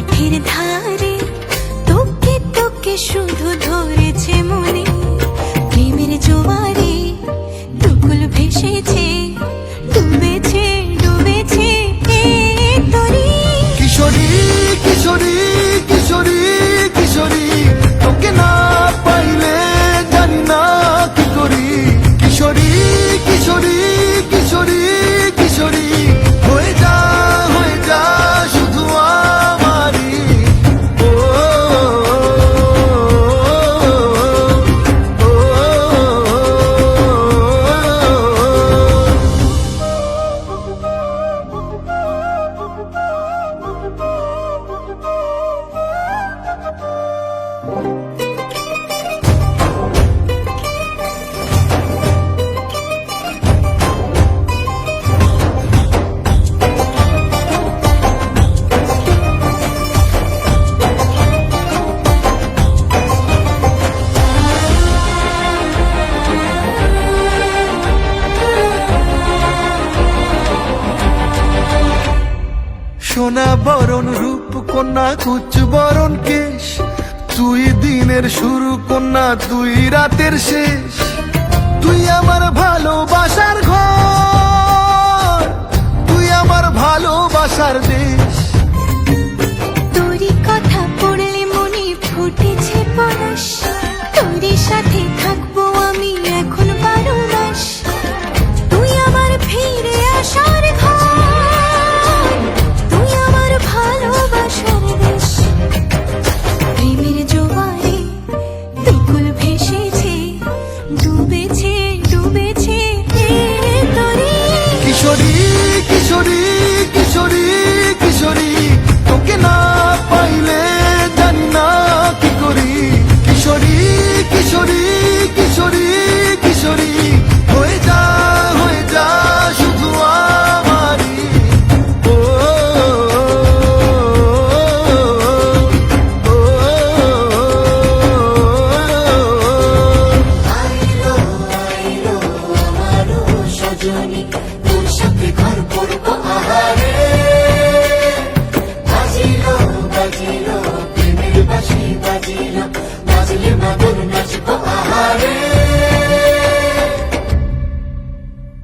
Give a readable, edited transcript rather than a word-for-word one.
মাঠের ধারে তোকে তোকে শুধু ধরেছে মনে, প্রেমের জোয়ারে দুকুল ভেসেছে, ডুবেছে ডুবেছে এই তরি। কিশোরী কিশোরী কিশোরী কিশোরী, তোকে না পাইলে জানি না কি করি। কিশোরী কিশোরী কিশোরী কিশোরী, হয়ে যা শুধু আমারই। ও, ও, ও, সোনা বরণ রূপ কন্যা কুচ বরণ কেশ, তুই দিনের শুরু কন্যা তুই রাতের শেষ। তুই আমার ভালোবাসার ঘর, তুই আমার ভালোবাসার দেশ।